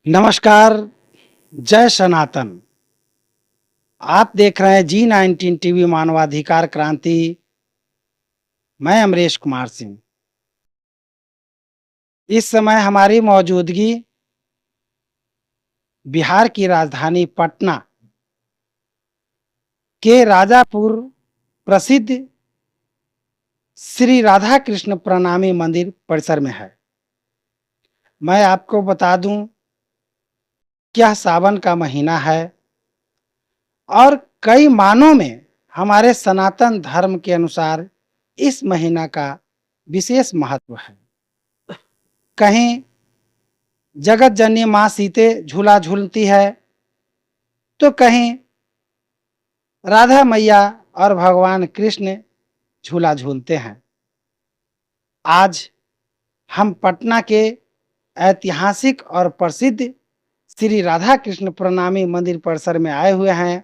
नमस्कार। जय सनातन। आप देख रहे हैं G19 टीवी मानवाधिकार क्रांति। मैं अमरेश कुमार सिंह। इस समय हमारी मौजूदगी बिहार की राजधानी पटना के राजापुर प्रसिद्ध श्री राधा कृष्ण प्रणामी मंदिर परिसर में है। मैं आपको बता दूं कि यह सावन का महीना है और कई मानों में हमारे सनातन धर्म के अनुसार इस महीना का विशेष महत्व है। कहीं जगत जननी माँ सीते झूला झूलती है तो कहीं राधा मैया और भगवान कृष्ण झूला झूलते हैं। आज हम पटना के ऐतिहासिक और प्रसिद्ध श्री राधा कृष्ण प्रणामी मंदिर परिसर में आए हुए हैं,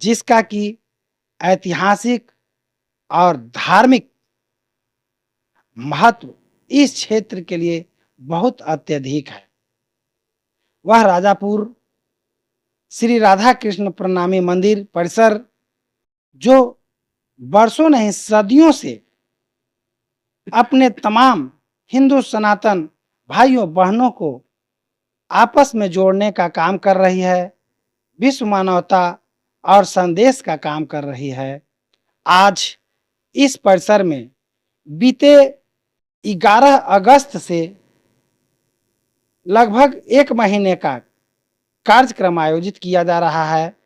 जिसका कि ऐतिहासिक और धार्मिक महत्व इस क्षेत्र के लिए बहुत अत्यधिक है। वह राजापुर श्री राधा कृष्ण प्रणामी मंदिर परिसर जो वर्षों नहीं सदियों से अपने तमाम हिंदू सनातन भाइयों बहनों को आपस में जोड़ने का काम कर रही है, विश्व मानवता और संदेश का काम कर रही है। आज इस परिसर में बीते 11 अगस्त से लगभग 1 महीने का कार्यक्रम आयोजित किया जा रहा है,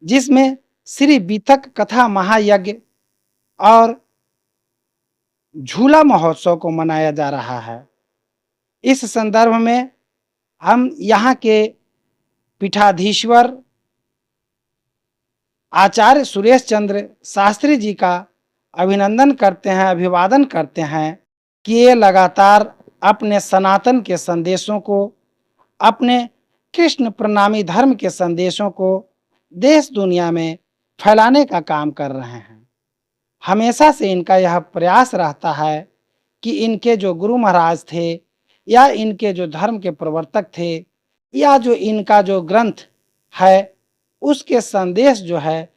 जिसमें श्री बीतक कथा महायज्ञ और झूला महोत्सव को मनाया जा रहा है। इस संदर्भ में हम यहाँ के पीठाधीश्वर आचार्य सुरेश चंद्र शास्त्री जी का अभिनंदन करते हैं, अभिवादन करते हैं कि ये लगातार अपने सनातन के संदेशों को, अपने कृष्ण प्रणामी धर्म के संदेशों को देश दुनिया में फैलाने का काम कर रहे हैं। हमेशा से इनका यह प्रयास रहता है कि इनके जो गुरु महाराज थे या इनके जो धर्म के प्रवर्तक थे या जो इनका जो ग्रंथ है, उसके संदेश जो है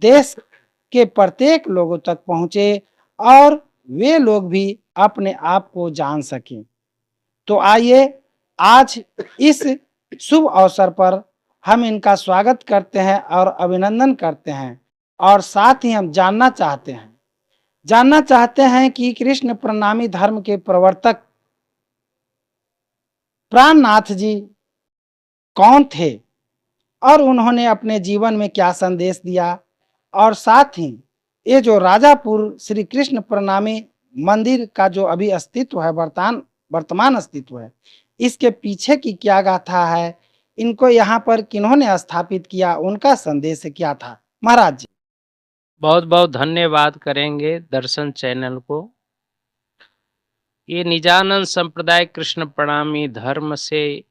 देश के प्रत्येक लोगों तक पहुँचे और वे लोग भी अपने आप को जान सकें। तो आइए आज इस शुभ अवसर पर हम इनका स्वागत करते हैं और अभिनंदन करते हैं, और साथ ही हम जानना चाहते हैं कि कृष्ण प्रणामी धर्म के प्रवर्तक प्राणनाथ जी कौन थे और उन्होंने अपने जीवन में क्या संदेश दिया, और साथ ही ये जो राजापुर श्री कृष्ण प्रणामी मंदिर का जो अभी अस्तित्व है, वर्तमान अस्तित्व है, इसके पीछे की क्या गाथा है, इनको यहाँ पर किन्होंने स्थापित किया, उनका संदेश क्या था। महाराज जी बहुत बहुत धन्यवाद करेंगे दर्शन चैनल को। ये निजानंद संप्रदाय कृष्ण प्रणामी धर्म से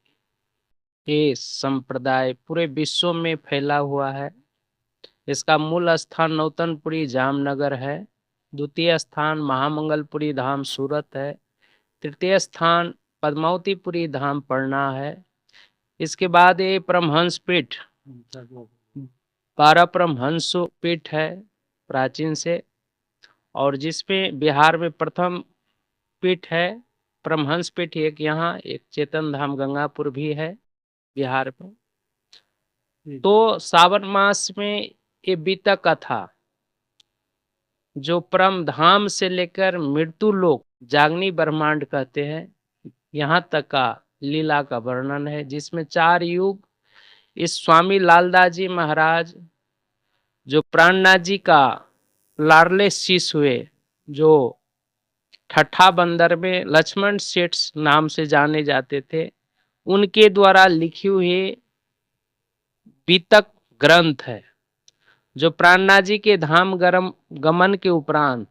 ये संप्रदाय पूरे विश्व में फैला हुआ है। इसका मूल स्थान नौतनपुरी जामनगर है, द्वितीय स्थान महामंगलपुरी धाम सूरत है, तृतीय स्थान पद्मावतीपुरी धाम पटना है। इसके बाद ये परमहंस पीठ 12 परमहंस पीठ है प्राचीन से, और जिसमें बिहार में प्रथम पीठ है परमहंस पीठ। एक यहाँ एक चेतन धाम गंगापुर भी है बिहार में। तो सावन मास में ये बीतक कथा जो परम धाम से लेकर मृत्यु लोक जागनी ब्रह्मांड कहते हैं, यहाँ तक का लीला का वर्णन है, जिसमें 4 युग इस स्वामी लालदास जी महाराज जो प्राणनाथ जी का लाडले शिष्य हुए, जो ठट्ठा बंदर में लक्ष्मण सेठ नाम से जाने जाते थे, उनके द्वारा लिखी हुई बीतक ग्रंथ है, जो प्राणनाथ जी के धाम गमन के उपरांत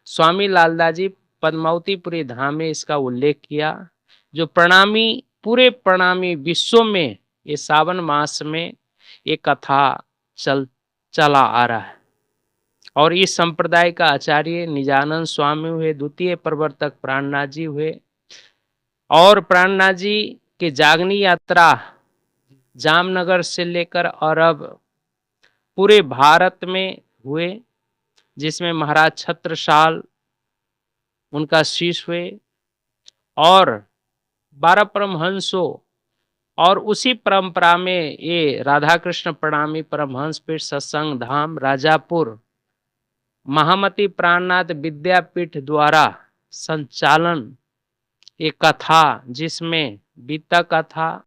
स्वामी लालदास जी पद्मावतीपुरी धाम में इसका उल्लेख किया। जो प्रणामी पूरे प्रणामी विश्व में ये सावन मास में ये कथा चला आ रहा है। और इस संप्रदाय का आचार्य निजानंद स्वामी हुए, द्वितीय प्रवर्तक प्राणनाथ जी हुए। और प्राणनाथ जी कि जागनी यात्रा जामनगर से लेकर और अब पूरे भारत में हुए, जिसमें महाराज छत्रसाल उनका शीश हुए और 12 परमहंसों, और उसी परंपरा में ये राधा कृष्ण प्रणामी परमहंस पीठ सत्संग धाम राजापुर महामती प्राणनाथ विद्यापीठ द्वारा संचालन एक कथा, जिसमें बीतक कथा,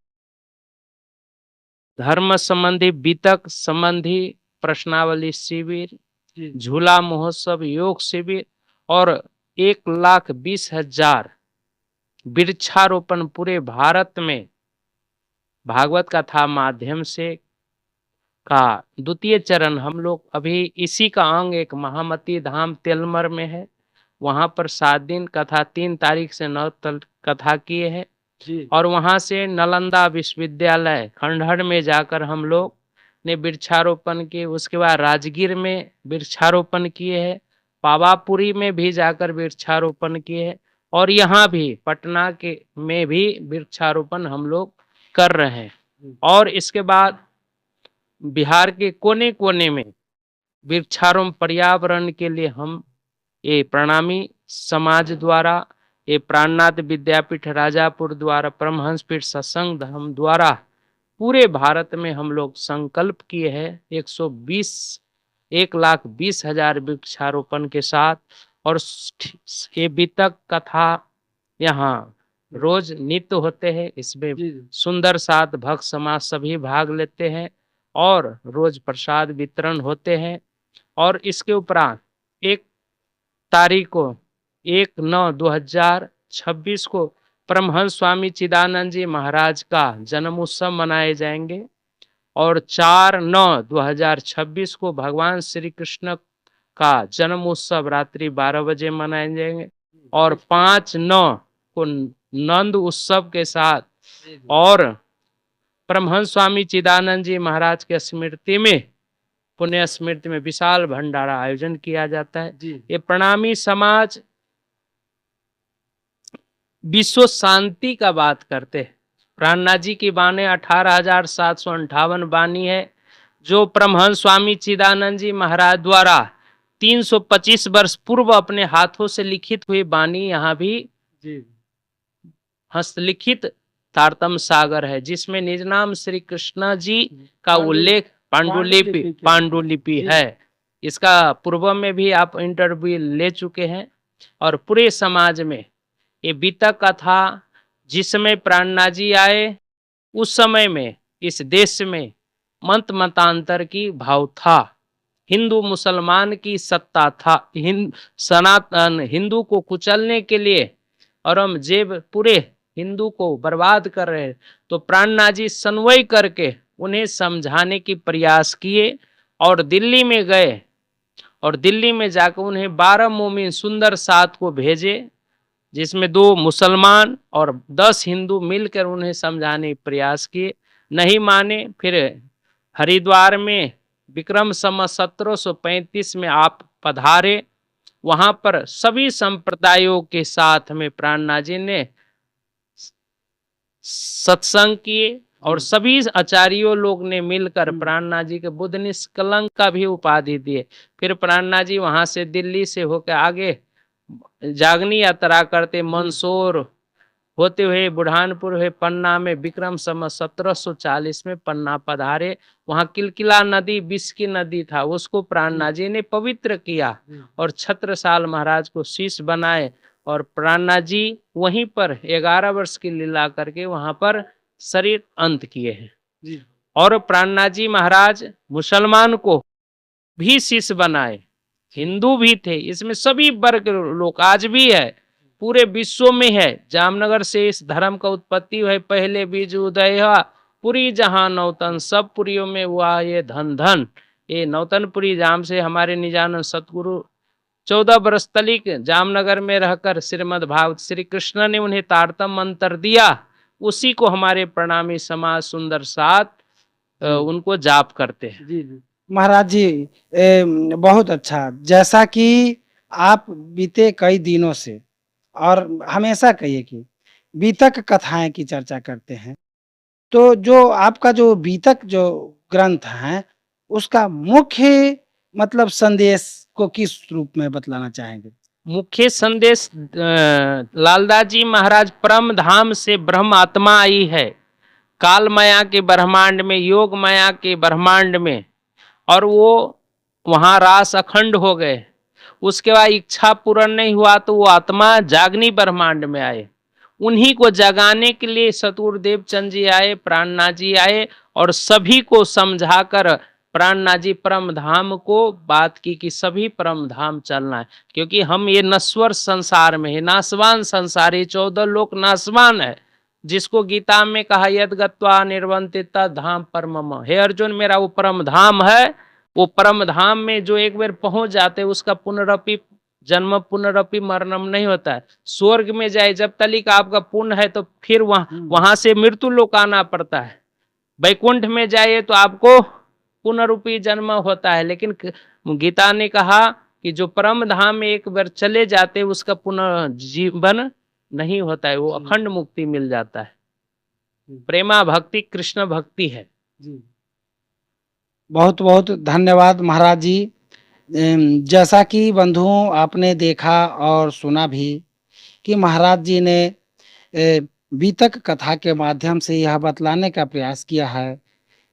धर्म संबंधी बीतक संबंधी प्रश्नावली शिविर, झूला महोत्सव, योग शिविर और 1,20,000 वृक्षारोपण पूरे भारत में भागवत कथा माध्यम से का द्वितीय चरण हम लोग अभी इसी का अंग एक महामती धाम तेलमर में है। वहां पर 7 दिन कथा 3 तारीख से 9 तक कथा किए हैं और वहां से नालंदा विश्वविद्यालय खंडहर में जाकर हम लोग ने वृक्षारोपण किए। उसके बाद राजगीर में वृक्षारोपण किए हैं, पावापुरी में भी जाकर वृक्षारोपण किए हैं और यहाँ भी पटना के में भी वृक्षारोपण हम लोग कर रहे हैं। और इसके बाद बिहार के कोने कोने में वृक्षारोपण पर्यावरण के लिए हम ये प्रणामी समाज द्वारा, ये प्राणनाथ विद्यापीठ राजापुर द्वारा, परमहंस पीठ सत्संग धाम द्वारा पूरे भारत में हम लोग संकल्प किए हैं 1,20,000 वृक्षारोपण के साथ। और ये बीतक कथा यहाँ रोज नित्य होते हैं, इसमें सुंदर साथ भक्त समाज सभी भाग लेते हैं और रोज प्रसाद वितरण होते हैं। और इसके उपरांत 1 तारीख को 1/9/2026 को परमहंस स्वामी चिदानंद जी महाराज का जन्म उत्सव मनाए जाएंगे और 4/9/2026 को भगवान श्री कृष्ण का जन्म उत्सव रात्रि 12 बजे मनाए जाएंगे और 5/9 को नंद उत्सव के साथ और परमहंस स्वामी चिदानंद जी महाराज के स्मृति में, पुण्य स्मृति में विशाल भंडारा आयोजन किया जाता है। ये प्रणामी समाज विश्व शांति का बात करते हैं। प्राणनाथ जी की बाणी 18,758 बाणी है, जो परमहंस स्वामी चिदानंद जी महाराज द्वारा 325 वर्ष पूर्व अपने हाथों से लिखित हुई बाणी यहाँ भी हस्तलिखित तारतम सागर है, जिसमें निज नाम श्री कृष्ण जी का उल्लेख पांडुलिपि है। इसका पूर्व में भी आप इंटरव्यू ले चुके हैं। और पूरे समाज में ये बीतक कथा, जिस समय प्राणनाथ जी आए उस समय में इस देश में मत मतांतर की भाव था, हिंदू मुसलमान की सत्ता था, सनातन हिंदू को कुचलने के लिए औरंगजेब पूरे हिंदू को बर्बाद कर रहे हैं। तो प्राणनाथ जी समन्वय करके उन्हें समझाने की प्रयास किए और दिल्ली में गए और दिल्ली में जाकर उन्हें 12 मोमिन सुंदर साथ को भेजे, जिसमें 2 मुसलमान और 10 हिंदू मिलकर उन्हें समझाने का प्रयास किए। नहीं माने। फिर हरिद्वार में विक्रम संवत 1735 में आप पधारे। वहां पर सभी संप्रदायों के साथ में प्राणनाथ जी ने सत्संग किए और सभी आचार्यों लोग ने मिलकर प्राणनाथ जी के बुद्ध निष्कलंक का भी उपाधि दिए। फिर प्राणनाथ जी वहां से दिल्ली से होकर आगे जागनी यात्रा करते मंदसौर होते हुए बुरहानपुर हुए पन्ना में विक्रम संवत 1740 में पन्ना पधारे। वहां किलकिला नदी विष की नदी था, उसको प्राणनाथ जी ने पवित्र किया और छत्रसाल महाराज को शिष्य बनाए और प्राणनाथ जी वहीं पर 11 वर्ष की लीला करके वहां पर शरीर अंत किए हैं। और प्राणनाथ जी महाराज मुसलमान को भी शिष्य बनाए, हिंदू भी थे, इसमें सभी वर्ग लोग आज भी है, पूरे विश्व में है। जामनगर से इस धर्म का उत्पत्ति है, पहले बीज उदय हुआ, पुरी जहां नौतन, सब पुरियों में हुआ ये धन धन। ये नौतनपुरी जाम से हमारे निजानंद सतगुरु 14 वर्ष तलिक जामनगर में रहकर श्रीमद् भागवत श्री कृष्ण ने उन्हें तारतम मंत्र दिया, उसी को हमारे प्रणामी समाज सुंदर साथ उनको जाप करते हैं। महाराज जी बहुत अच्छा। जैसा कि आप बीते कई दिनों से और हमेशा कहिए कि बीतक कथाएं की चर्चा करते हैं। तो जो आपका जो बीतक जो ग्रंथ है, उसका मुख्य मतलब संदेश को किस रूप में बतलाना चाहेंगे? मुख्य संदेश लालदास जी महाराज परम धाम से ब्रह्म आत्मा आई है, काल माया के ब्रह्मांड में, योग माया के ब्रह्मांड में, और वो वहाँ रास अखंड हो गए। उसके बाद इच्छा पूर्ण नहीं हुआ तो वो आत्मा जागनी ब्रह्मांड में आए। उन्हीं को जगाने के लिए सतगुरुदेव चंद जी आए, प्राणनाथ जी आए, और सभी को समझाकर प्राणनाथ जी परम धाम को बात की कि सभी परम धाम चलना है, क्योंकि हम ये नश्वर संसार में है, नासवान संसार, ये 14 लोक नासवान है। जिसको गीता में कहा यद गत्वा निर्वंति तद धाम परमम, हे अर्जुन मेरा वो परम धाम है। वो परम धाम में जो एक बार पहुंच जाते उसका पुनरपि जन्म पुनरपि मरणम नहीं होता है। स्वर्ग में जाए जब तलिक आपका पुण्य है तो फिर वहां से मृत्यु लोक आना पड़ता है। वैकुंठ में जाए तो आपको पुनरुपि जन्म होता है। लेकिन गीता ने कहा कि जो परम धाम में एक बार चले जाते उसका पुनर्जीवन नहीं होता है, वो अखंड मुक्ति मिल जाता है। प्रेमा भक्ति कृष्ण भक्ति है। बहुत बहुत धन्यवाद महाराज जी। जैसा कि बंधुओं आपने देखा और सुना भी कि महाराज जी ने बीतक कथा के माध्यम से यह बतलाने का प्रयास किया है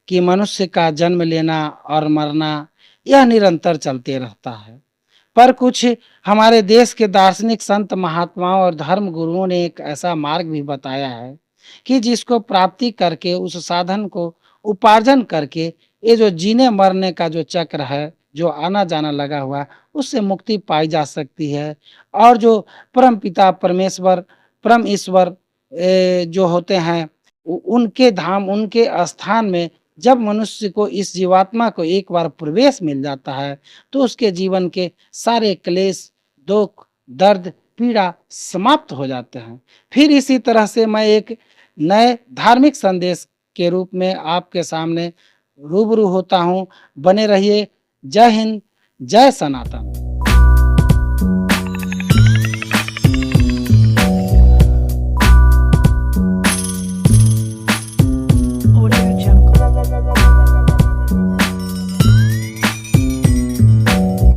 कि मनुष्य का जन्म लेना और मरना यह निरंतर चलते रहता है। पर कुछ हमारे देश के दार्शनिक संत महात्माओं और धर्म गुरुओं ने एक ऐसा मार्ग भी बताया है कि जिसको प्राप्ति करके उस साधन को उपार्जन करके ये जो जीने मरने का जो चक्र है, जो आना जाना लगा हुआ, उससे मुक्ति पाई जा सकती है। और जो परम पिता परमेश्वर परम ईश्वर जो होते हैं उनके धाम उनके स्थान में जब मनुष्य को इस जीवात्मा को एक बार प्रवेश मिल जाता है तो उसके जीवन के सारे क्लेश दुख दर्द पीड़ा समाप्त हो जाते हैं। फिर इसी तरह से मैं एक नए धार्मिक संदेश के रूप में आपके सामने रूबरू होता हूँ। बने रहिए। जय हिंद, जय सनातन।